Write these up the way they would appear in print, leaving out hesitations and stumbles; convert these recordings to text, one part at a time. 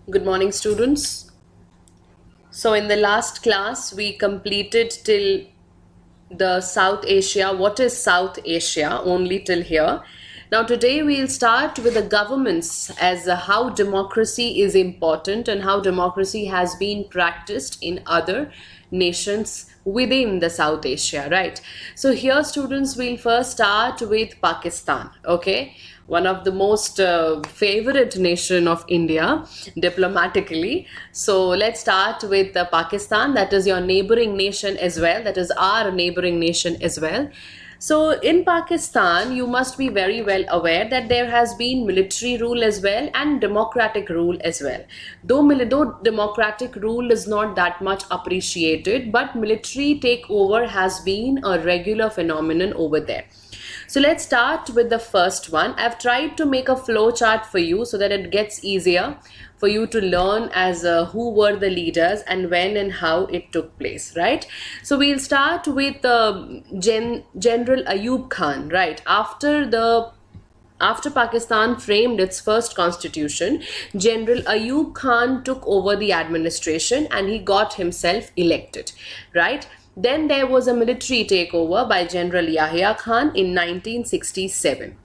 Good morning, students. So, in the last class, we completed till the South Asia. What is South Asia? Only till here. Now, today we'll start with the governments as how democracy is important and how democracy has been practiced in other nations within the South Asia, right? So, here, students, we'll first start with Pakistan, okay? One of the most favorite nation of India diplomatically. So let's start with Pakistan. That is your neighboring nation as well. That is our neighboring nation as well. So in Pakistan, you must be very well aware that there has been military rule as well and democratic rule as well. Though democratic rule is not that much appreciated, but military takeover has been a regular phenomenon over there. So let's start with the first one. I've tried to make a flow chart for you so that it gets easier for you to learn as who were the leaders and when and how it took place, right? So we'll start with General Ayub Khan, right? After Pakistan framed its first constitution, General Ayub Khan took over the administration and he got himself elected, right? Then there was a military takeover by General Yahya Khan in 1967.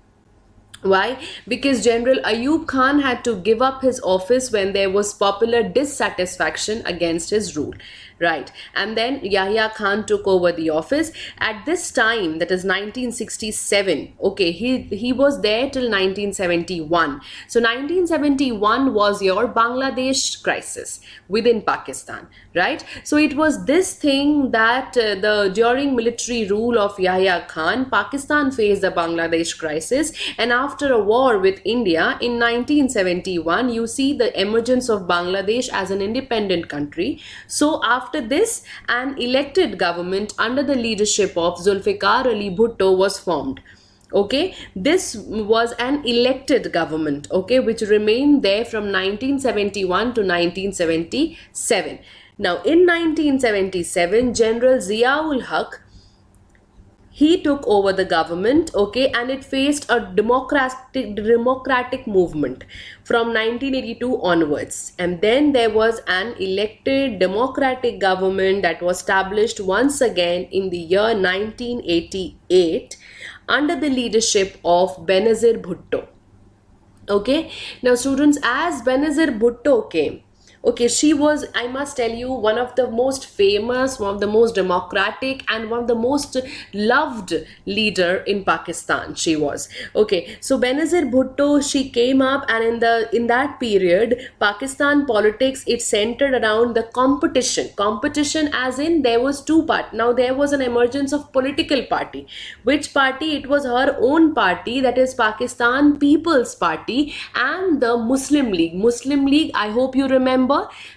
Why? Because General Ayub Khan had to give up his office when there was popular dissatisfaction against his rule. Right. And then Yahya Khan took over the office. At this time, that is 1967, okay, he was there till 1971. So 1971 was your Bangladesh crisis within Pakistan, right? So it was this thing that during military rule of Yahya Khan, Pakistan faced the Bangladesh crisis, and after a war with India in 1971, you see the emergence of Bangladesh as an independent country. So after this, an elected government under the leadership of Zulfikar Ali Bhutto was formed. Okay, this was an elected government, okay, which remained there from 1971 to 1977. Now, in 1977, General Ziaul Haq, he took over the government, okay, and it faced a democratic movement from 1982 onwards. And then there was an elected democratic government that was established once again in the year 1988 under the leadership of Benazir Bhutto. Okay, now students, as Benazir Bhutto came, okay, she was, I must tell you, one of the most famous, one of the most democratic, and one of the most loved leader in Pakistan. She was. Okay, so Benazir Bhutto, she came up, and in that period, Pakistan politics, it centered around the competition. Competition, as in there was two parts. Now there was an emergence of political party. Which party? It was her own party, that is Pakistan People's Party, and the Muslim League. Muslim League, I hope you remember,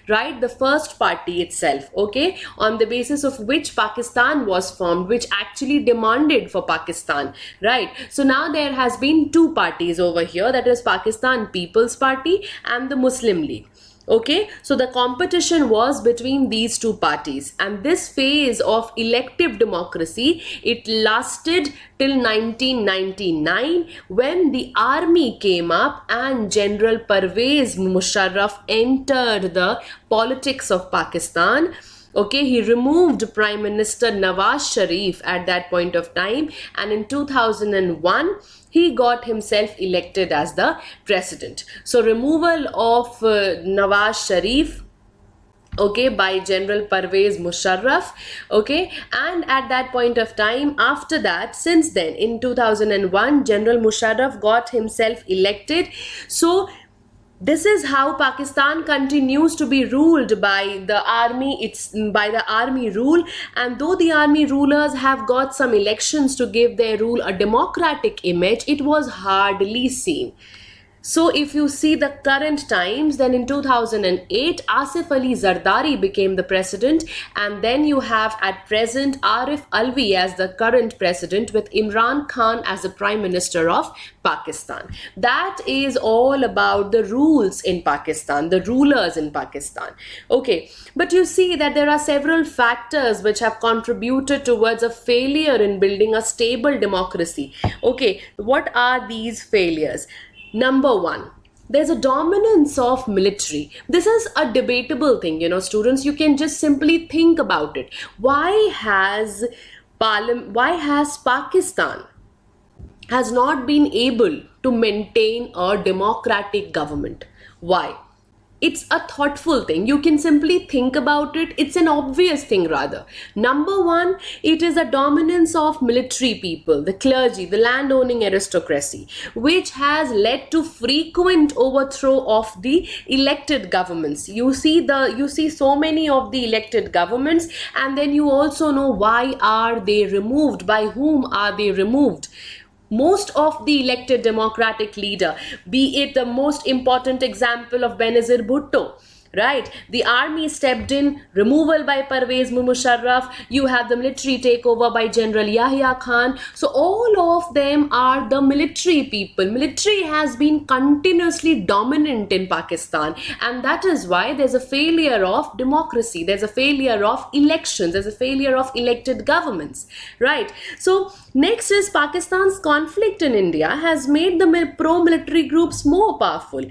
right? The first party itself, okay, on the basis of which Pakistan was formed, which actually demanded for Pakistan, right? So now there has been two parties over here, that is Pakistan People's Party and the Muslim League. Okay, so the competition was between these two parties, and this phase of elective democracy, it lasted till 1999, when the army came up and General Pervez Musharraf entered the politics of Pakistan. Okay, he removed Prime Minister Nawaz Sharif at that point of time, and in 2001 he got himself elected as the president. So removal of Nawaz Sharif, okay, by General Pervez Musharraf, okay, and at that point of time, after that, since then, in 2001, General Musharraf got himself elected. So this is how Pakistan continues to be ruled by the army. It's by the army rule, and though the army rulers have got some elections to give their rule a democratic image, it was hardly seen. So if you see the current times, then in 2008, Asif Ali Zardari became the president, and then you have at present Arif Alvi as the current president, with Imran Khan as the Prime Minister of Pakistan. That is all about the rules in Pakistan, the rulers in Pakistan. Okay, but you see that there are several factors which have contributed towards a failure in building a stable democracy. Okay, what are these failures? Number one, There's a dominance of military. This is a debatable thing, students. You can just simply think about it. Why has Pakistan has not been able to maintain a democratic government? Why? It's a thoughtful thing. You can simply think about it. It's an obvious thing, rather. Number one, it is a dominance of military people, the clergy, the landowning aristocracy, which has led to frequent overthrow of the elected governments. You see so many of the elected governments, and then you also know why are they removed, by whom are they removed. Most of the elected democratic leader, be it the most important example of Benazir Bhutto, right? The army stepped in, removal by Parvez Musharraf, you have the military takeover by General Yahya Khan. So all of them are the military people. Military has been continuously dominant in Pakistan, and that is why there's a failure of democracy, there's a failure of elections, there's a failure of elected governments, right? So next is Pakistan's conflict in India has made the pro-military groups more powerful.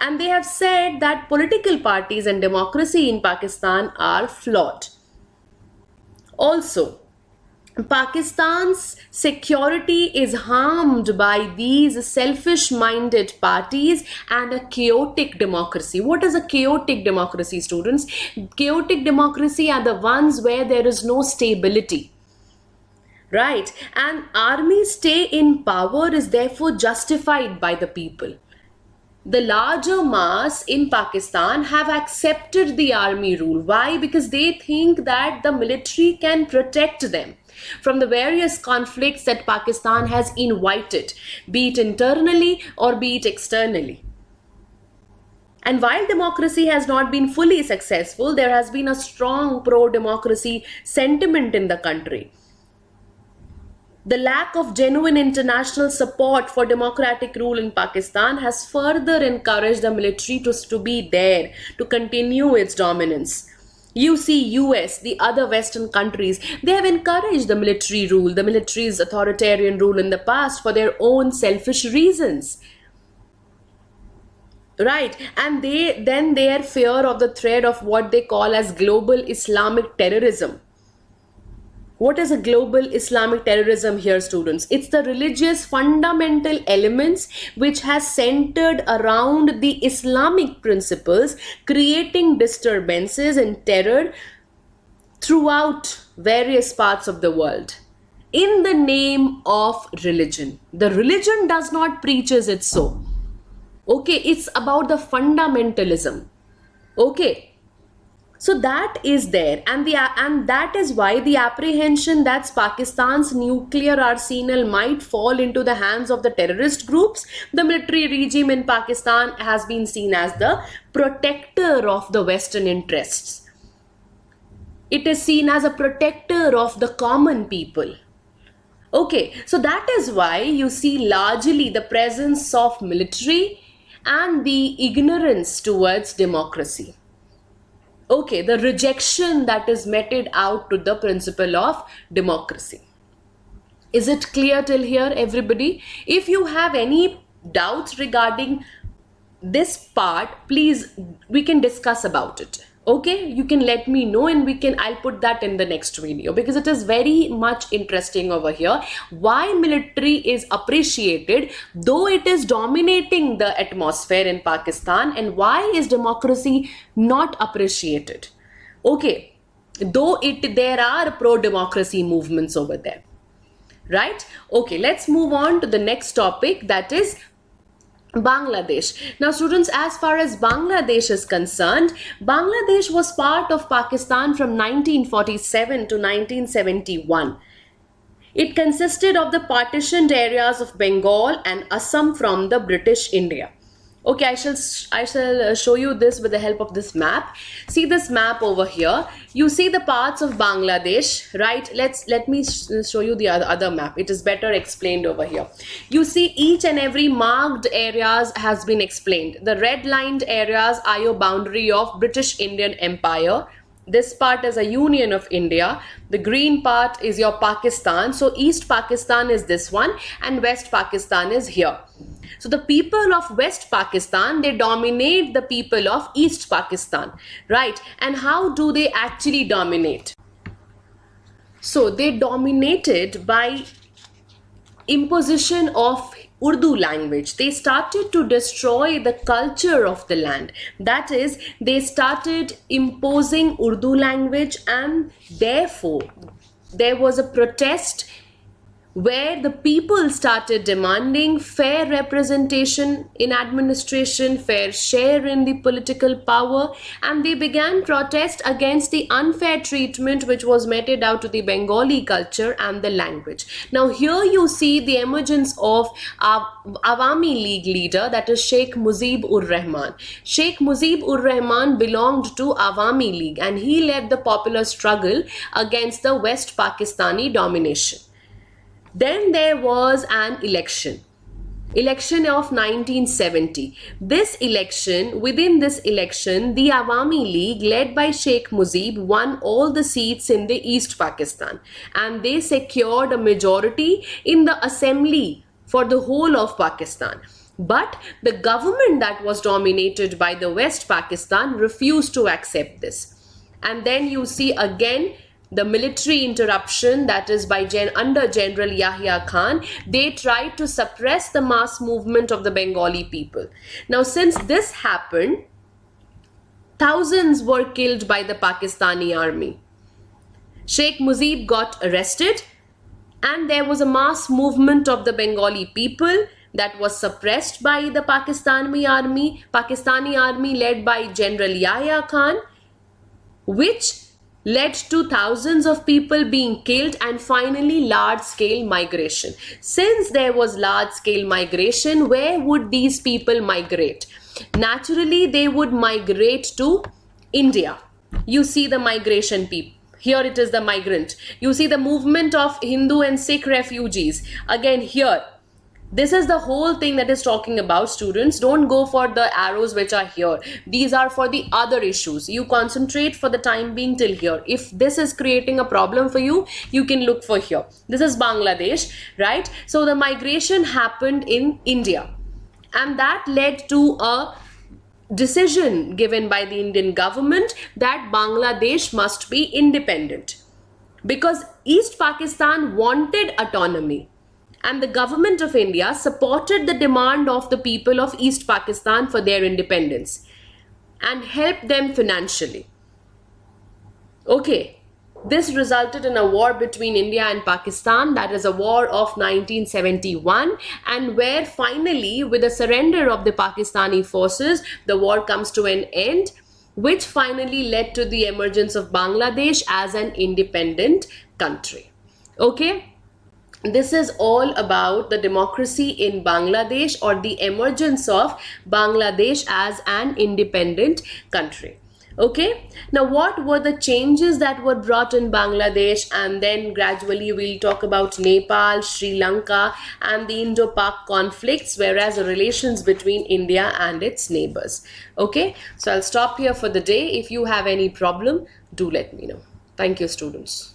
And they have said that political parties and democracy in Pakistan are flawed. Also, Pakistan's security is harmed by these selfish-minded parties and a chaotic democracy. What is a chaotic democracy, students? Chaotic democracy are the ones where there is no stability. Right? And army stay in power is therefore justified by the people. The larger mass in Pakistan have accepted the army rule. Why? Because they think that the military can protect them from the various conflicts that Pakistan has invited, be it internally or be it externally. And while democracy has not been fully successful, there has been a strong pro-democracy sentiment in the country. The lack of genuine international support for democratic rule in Pakistan has further encouraged the military to be there, to continue its dominance. You see US, the other Western countries, they have encouraged the military rule, the military's authoritarian rule in the past for their own selfish reasons. Right, and their fear of the threat of what they call as global Islamic terrorism. What is a global Islamic terrorism here, students? It's the religious fundamental elements which has centered around the Islamic principles, creating disturbances and terror throughout various parts of the world in the name of religion. The religion does not preaches it so. Okay, it's about the fundamentalism. Okay. So that is there, and that is why the apprehension that Pakistan's nuclear arsenal might fall into the hands of the terrorist groups, the military regime in Pakistan has been seen as the protector of the Western interests. It is seen as a protector of the common people. Okay, so that is why you see largely the presence of military and the ignorance towards democracy. Okay, the rejection that is meted out to the principle of democracy. Is it clear till here, everybody? If you have any doubts regarding this part, please, we can discuss about it. Okay, you can let me know, and I'll put that in the next video, because it is very much interesting over here. Why military is appreciated, though it is dominating the atmosphere in Pakistan, and why is democracy not appreciated? Okay, though there are pro-democracy movements over there. Right? Okay, let's move on to the next topic, that is Bangladesh. Now, students, as far as Bangladesh is concerned, Bangladesh was part of Pakistan from 1947 to 1971. It consisted of the partitioned areas of Bengal and Assam from the British India. Okay, I shall show you this with the help of this map. See this map over here. You see the parts of Bangladesh, right? Let me show you the other map. It is better explained over here. You see each and every marked areas has been explained. The red lined areas are your boundary of British Indian Empire. This part is a union of India. The green part is your Pakistan. So East Pakistan is this one and West Pakistan is here. So the people of West Pakistan, they dominate the people of East Pakistan, right? And how do they actually dominate? So they dominated by imposition of Urdu language. They started to destroy the culture of the land. That is, they started imposing Urdu language, and therefore there was a protest where the people started demanding fair representation in administration, fair share in the political power, and they began protest against the unfair treatment which was meted out to the Bengali culture and the language. Now here you see the emergence of Awami League leader, that is Sheikh Mujib-ur-Rahman. Sheikh Mujib-ur-Rahman belonged to Awami League, and he led the popular struggle against the West Pakistani domination. Then there was an election of 1970. Within this election, the Awami League led by Sheikh Mujib won all the seats in the East Pakistan, and they secured a majority in the assembly for the whole of Pakistan. But the government that was dominated by the West Pakistan refused to accept this. And then you see again the military interruption, that is under General Yahya Khan. They tried to suppress the mass movement of the Bengali people. Now since this happened, thousands were killed by the Pakistani army. Sheikh Mujib got arrested, and there was a mass movement of the Bengali people that was suppressed by the Pakistani army led by General Yahya Khan, which led to thousands of people being killed and finally large-scale migration. Since there was large-scale migration, where would these people migrate? Naturally, they would migrate to India. You see the migration people. Here it is the migrant. You see the movement of Hindu and Sikh refugees. Again here, this is the whole thing that is talking about, students. Don't go for the arrows which are here. These are for the other issues. You concentrate for the time being till here. If this is creating a problem for you, you can look for here. This is Bangladesh, right? So the migration happened in India, and that led to a decision given by the Indian government that Bangladesh must be independent, because East Pakistan wanted autonomy. And the government of India supported the demand of the people of East Pakistan for their independence and helped them financially. Okay, this resulted in a war between India and Pakistan, that is a war of 1971, and where finally, with the surrender of the Pakistani forces, the war comes to an end, which finally led to the emergence of Bangladesh as an independent country. Okay? This is all about the democracy in Bangladesh, or the emergence of Bangladesh as an independent country. Okay, now what were the changes that were brought in Bangladesh? And then gradually we'll talk about Nepal, Sri Lanka and the Indo-Pak conflicts, whereas the relations between India and its neighbors. Okay, so I'll stop here for the day. If you have any problem, do let me know. Thank you, students.